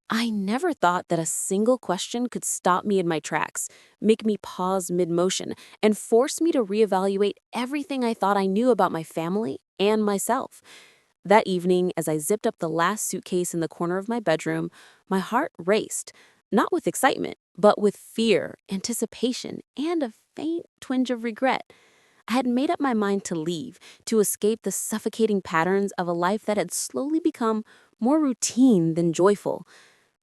I never thought that a single question could stop me in my tracks, make me pause mid motion, and force me to reevaluate everything I thought I knew about my family and myself. That evening, as I zipped up the last suitcase in the corner of my bedroom, my heart raced, not with excitement, but with fear, anticipation, and a faint twinge of regret. I had made up my mind to leave, to escape the suffocating patterns of a life that had slowly become more routine than joyful.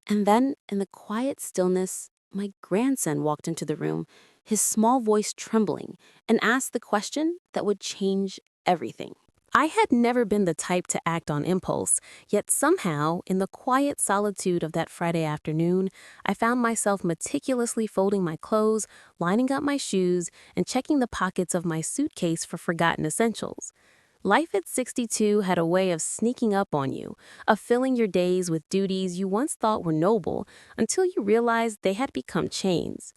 And then, in the quiet stillness, my grandson walked into the room, his small voice trembling, and asked the question that would change everything. I had never been the type to act on impulse, yet somehow, in the quiet solitude of that Friday afternoon, I found myself meticulously folding my clothes, lining up my shoes, and checking the pockets of my suitcase for forgotten essentials. Life at 62 had a way of sneaking up on you, of filling your days with duties you once thought were noble until you realized they had become chains.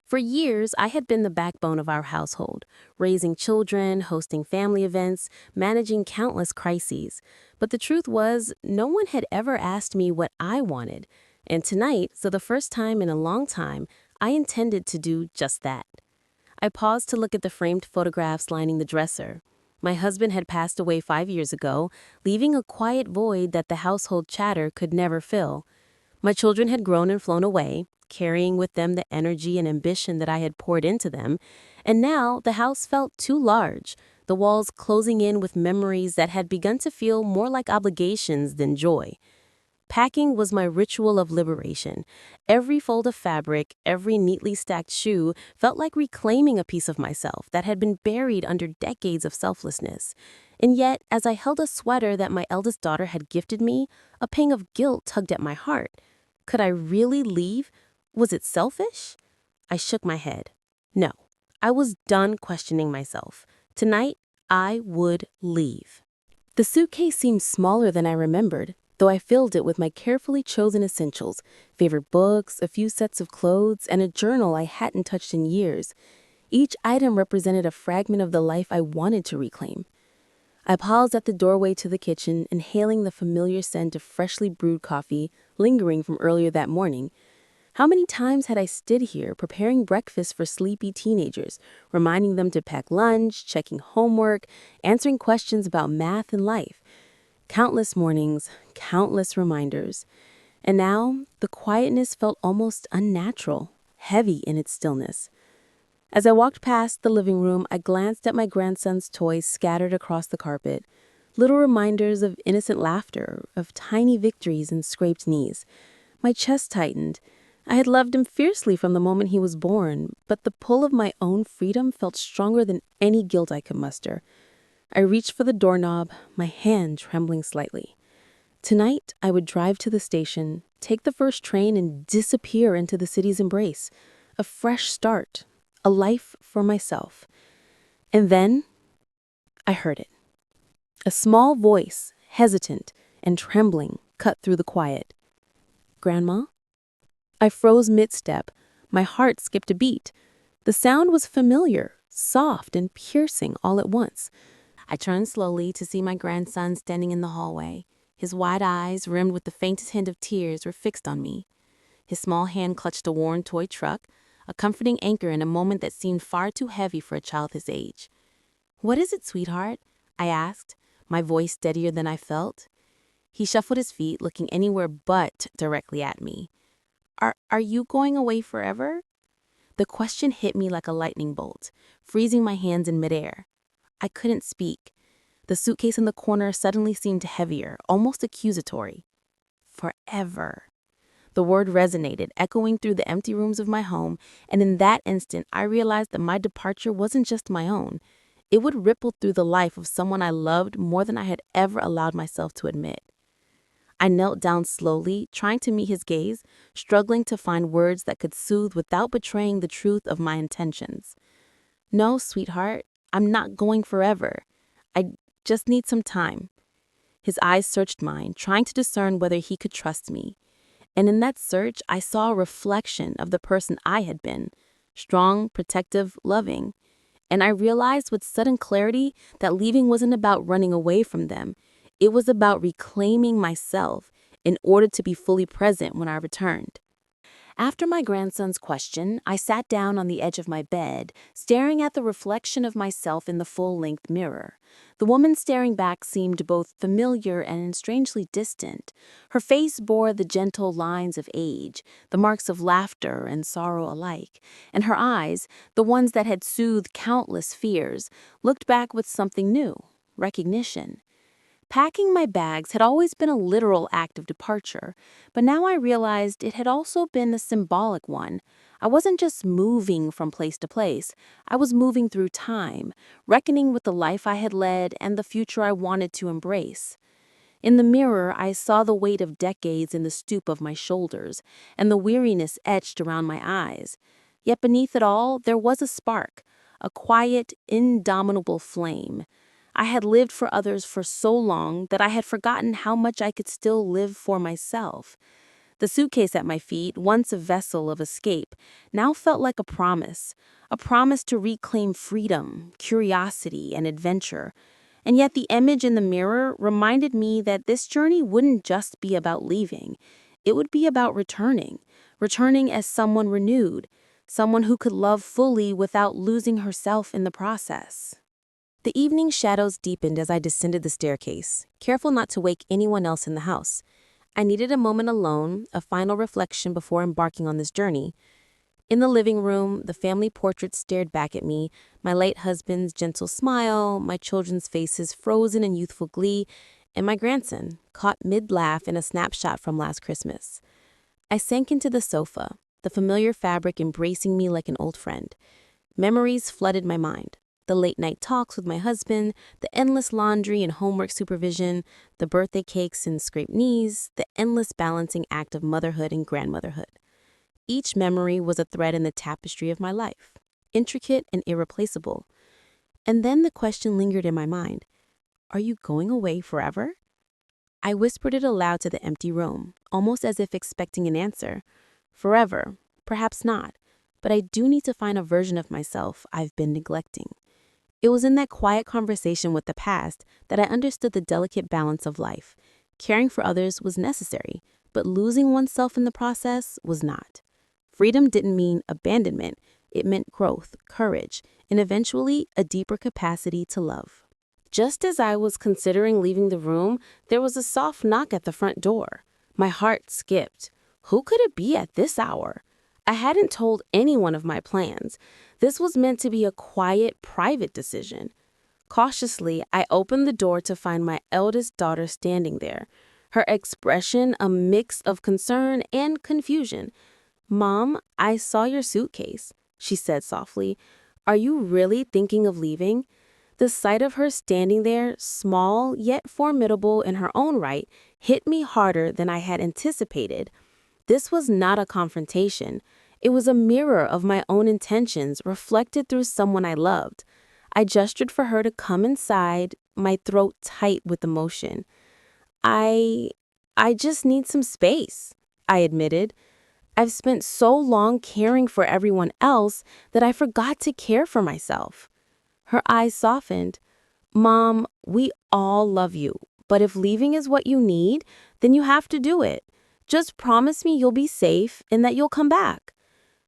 For years, I had been the backbone of our household, raising children, hosting family events, managing countless crises. But the truth was, no one had ever asked me what I wanted. And tonight, for the first time in a long time, I intended to do just that. I paused to look at the framed photographs lining the dresser. My husband had passed away 5 years ago, leaving a quiet void that the household chatter could never fill. My children had grown and flown away, carrying with them the energy and ambition that I had poured into them, and now the house felt too large, the walls closing in with memories that had begun to feel more like obligations than joy. Packing was my ritual of liberation. Every fold of fabric, every neatly stacked shoe felt like reclaiming a piece of myself that had been buried under decades of selflessness. And yet, as I held a sweater that my eldest daughter had gifted me, a pang of guilt tugged at my heart. Could I really leave? Was it selfish? I shook my head. No, I was done questioning myself. Tonight, I would leave. The suitcase seemed smaller than I remembered, though I filled it with my carefully chosen essentials, favorite books, a few sets of clothes, and a journal I hadn't touched in years. Each item represented a fragment of the life I wanted to reclaim. I paused at the doorway to the kitchen, inhaling the familiar scent of freshly brewed coffee lingering from earlier that morning. How many times had I stood here preparing breakfast for sleepy teenagers, reminding them to pack lunch, checking homework, answering questions about math and life? Countless mornings, countless reminders. And now, the quietness felt almost unnatural, heavy in its stillness. As I walked past the living room, I glanced at my grandson's toys scattered across the carpet. Little reminders of innocent laughter, of tiny victories and scraped knees. My chest tightened. I had loved him fiercely from the moment he was born, but the pull of my own freedom felt stronger than any guilt I could muster. I reached for the doorknob, my hand trembling slightly. Tonight, I would drive to the station, take the first train, and disappear into the city's embrace. A fresh start, a life for myself. And then, I heard it. A small voice, hesitant and trembling, cut through the quiet. "Grandma?" I froze mid-step. My heart skipped a beat. The sound was familiar, soft and piercing all at once. I turned slowly to see my grandson standing in the hallway. His wide eyes, rimmed with the faintest hint of tears, were fixed on me. His small hand clutched a worn toy truck, a comforting anchor in a moment that seemed far too heavy for a child his age. "What is it, sweetheart?" I asked, my voice steadier than I felt. He shuffled his feet, looking anywhere but directly at me. Are you going away forever?" The question hit me like a lightning bolt, freezing my hands in midair. I couldn't speak. The suitcase in the corner suddenly seemed heavier, almost accusatory. Forever. The word resonated, echoing through the empty rooms of my home, and in that instant I realized that my departure wasn't just my own. It would ripple through the life of someone I loved more than I had ever allowed myself to admit. I knelt down slowly, trying to meet his gaze, struggling to find words that could soothe without betraying the truth of my intentions. "No, sweetheart, I'm not going forever. I just need some time." His eyes searched mine, trying to discern whether he could trust me. And in that search, I saw a reflection of the person I had been, strong, protective, loving. And I realized with sudden clarity that leaving wasn't about running away from them. It was about reclaiming myself, in order to be fully present when I returned. After my grandson's question, I sat down on the edge of my bed, staring at the reflection of myself in the full-length mirror. The woman staring back seemed both familiar and strangely distant. Her face bore the gentle lines of age, the marks of laughter and sorrow alike, and her eyes, the ones that had soothed countless fears, looked back with something new, recognition. Packing my bags had always been a literal act of departure, but now I realized it had also been a symbolic one. I wasn't just moving from place to place, I was moving through time, reckoning with the life I had led and the future I wanted to embrace. In the mirror, I saw the weight of decades in the stoop of my shoulders and the weariness etched around my eyes. Yet beneath it all, there was a spark, a quiet, indomitable flame. I had lived for others for so long that I had forgotten how much I could still live for myself. The suitcase at my feet, once a vessel of escape, now felt like a promise to reclaim freedom, curiosity, and adventure. And yet the image in the mirror reminded me that this journey wouldn't just be about leaving. It would be about returning as someone renewed, someone who could love fully without losing herself in the process. The evening shadows deepened as I descended the staircase, careful not to wake anyone else in the house. I needed a moment alone, a final reflection before embarking on this journey. In the living room, the family portrait stared back at me, my late husband's gentle smile, my children's faces frozen in youthful glee, and my grandson, caught mid-laugh in a snapshot from last Christmas. I sank into the sofa, the familiar fabric embracing me like an old friend. Memories flooded my mind. The late-night talks with my husband, the endless laundry and homework supervision, the birthday cakes and scraped knees, the endless balancing act of motherhood and grandmotherhood. Each memory was a thread in the tapestry of my life, intricate and irreplaceable. And then the question lingered in my mind, are you going away forever? I whispered it aloud to the empty room, almost as if expecting an answer. Forever, perhaps not, but I do need to find a version of myself I've been neglecting. It was in that quiet conversation with the past that I understood the delicate balance of life. Caring for others was necessary, but losing oneself in the process was not. Freedom didn't mean abandonment, it meant growth, courage, and eventually a deeper capacity to love. Just as I was considering leaving the room, there was a soft knock at the front door. My heart skipped. Who could it be at this hour? I hadn't told anyone of my plans. This was meant to be a quiet, private decision. Cautiously, I opened the door to find my eldest daughter standing there, her expression a mix of concern and confusion. "Mom, I saw your suitcase," she said softly. "Are you really thinking of leaving?" The sight of her standing there, small yet formidable in her own right, hit me harder than I had anticipated. This was not a confrontation. It was a mirror of my own intentions reflected through someone I loved. I gestured for her to come inside, my throat tight with emotion. I just need some space," I admitted. I've spent so long caring for everyone else that I forgot to care for myself. Her eyes softened. "Mom, we all love you, but if leaving is what you need, then you have to do it. Just promise me you'll be safe and that you'll come back."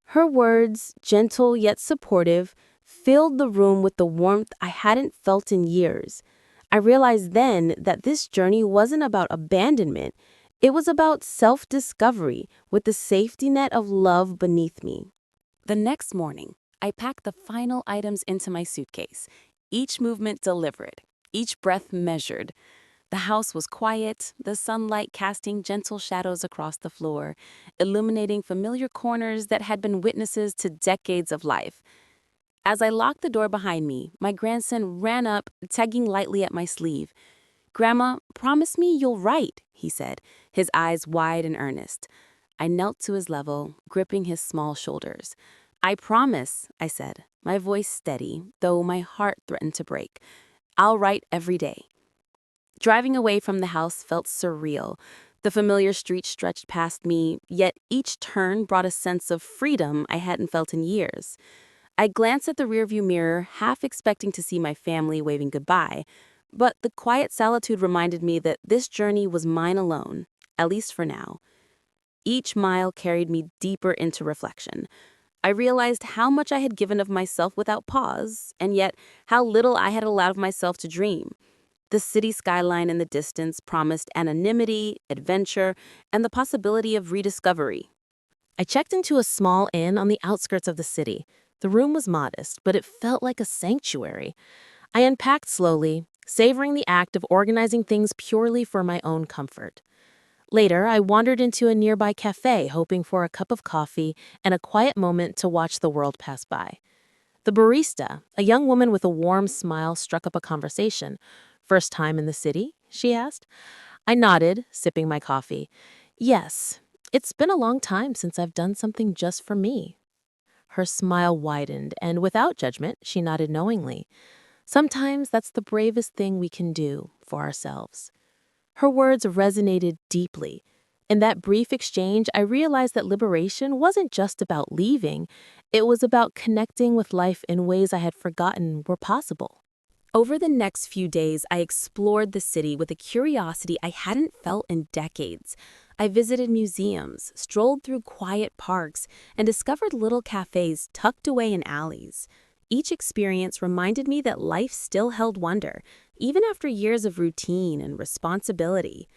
Her words, gentle yet supportive, filled the room with the warmth I hadn't felt in years. I realized then that this journey wasn't about abandonment. It was about self-discovery with the safety net of love beneath me. The next morning, I packed the final items into my suitcase, each movement deliberate, each breath measured. The house was quiet, the sunlight casting gentle shadows across the floor, illuminating familiar corners that had been witnesses to decades of life. As I locked the door behind me, my grandson ran up, tugging lightly at my sleeve. "Grandma, promise me you'll write," he said, his eyes wide and earnest. I knelt to his level, gripping his small shoulders. "I promise," I said, my voice steady, though my heart threatened to break. "I'll write every day." Driving away from the house felt surreal. The familiar street stretched past me, yet each turn brought a sense of freedom I hadn't felt in years. I glanced at the rearview mirror, half expecting to see my family waving goodbye, but the quiet solitude reminded me that this journey was mine alone. at least for now. Each mile carried me deeper into reflection. I realized how much I had given of myself without pause, and yet how little I had allowed of myself to dream. The city skyline in the distance promised anonymity, adventure, and the possibility of rediscovery. I checked into a small inn on the outskirts of the city. The room was modest, but it felt like a sanctuary. I unpacked slowly, savoring the act of organizing things purely for my own comfort. Later, I wandered into a nearby cafe, hoping for a cup of coffee and a quiet moment to watch the world pass by. The barista, a young woman with a warm smile, struck up a conversation. "First time in the city?" she asked. I nodded, sipping my coffee. "Yes, it's been a long time since I've done something just for me." Her smile widened, and without judgment, she nodded knowingly. Sometimes that's the bravest thing we can do for ourselves. Her words resonated deeply. In that brief exchange, I realized that liberation wasn't just about leaving, it was about connecting with life in ways I had forgotten were possible. Over the next few days, I explored the city with a curiosity I hadn't felt in decades. I visited museums, strolled through quiet parks, and discovered little cafes tucked away in alleys. Each experience reminded me that life still held wonder, even after years of routine and responsibility.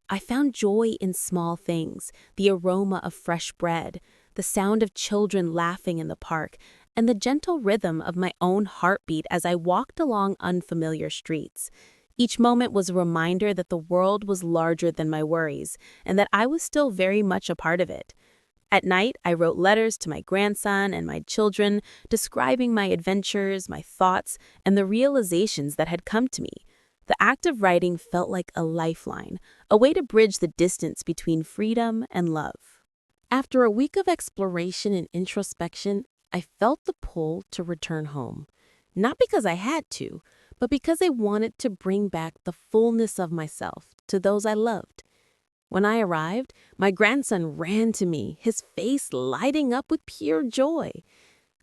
I found joy in small things, the aroma of fresh bread, the sound of children laughing in the park, and the gentle rhythm of my own heartbeat as I walked along unfamiliar streets. Each moment was a reminder that the world was larger than my worries, and that I was still very much a part of it. At night, I wrote letters to my grandson and my children, describing my adventures, my thoughts, and the realizations that had come to me. The act of writing felt like a lifeline, a way to bridge the distance between freedom and love. After a week of exploration and introspection, I felt the pull to return home. Not because I had to, but because I wanted to bring back the fullness of myself to those I loved. When I arrived, my grandson ran to me, his face lighting up with pure joy.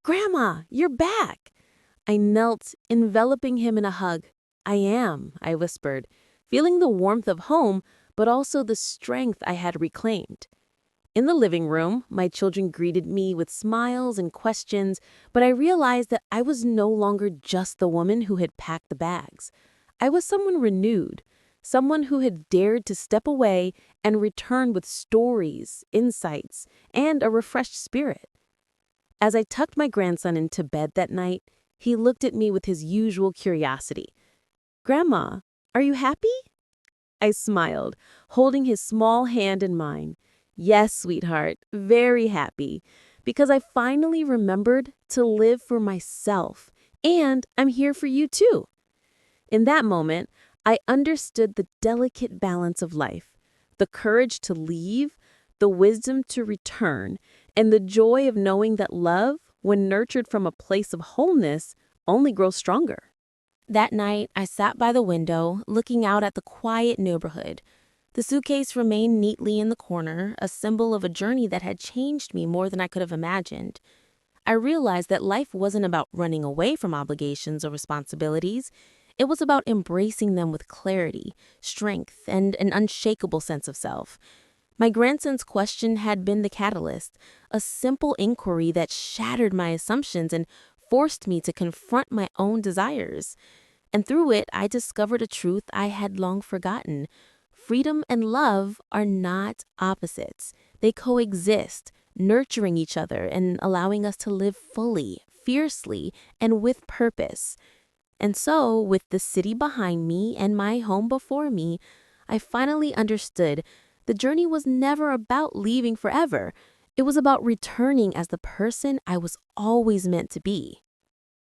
"Grandma, you're back!" I knelt, enveloping him in a hug. "I am," I whispered, feeling the warmth of home, but also the strength I had reclaimed. In the living room, my children greeted me with smiles and questions, but I realized that I was no longer just the woman who had packed the bags. I was someone renewed, someone who had dared to step away and return with stories, insights, and a refreshed spirit. As I tucked my grandson into bed that night, he looked at me with his usual curiosity. "Grandma, are you happy?" I smiled, holding his small hand in mine. "Yes, sweetheart, very happy, because I finally remembered to live for myself, and I'm here for you too." In that moment, I understood the delicate balance of life, the courage to leave, the wisdom to return, and the joy of knowing that love, when nurtured from a place of wholeness, only grows stronger. That night, I sat by the window, looking out at the quiet neighborhood. The suitcase remained neatly in the corner, a symbol of a journey that had changed me more than I could have imagined. I realized that life wasn't about running away from obligations or responsibilities. It was about embracing them with clarity, strength, and an unshakable sense of self. My grandson's question had been the catalyst, a simple inquiry that shattered my assumptions and forced me to confront my own desires. And through it, I discovered a truth I had long forgotten. Freedom and love are not opposites. They coexist, nurturing each other and allowing us to live fully, fiercely, and with purpose. And so, with the city behind me and my home before me, I finally understood the journey was never about leaving forever. It was about returning as the person I was always meant to be.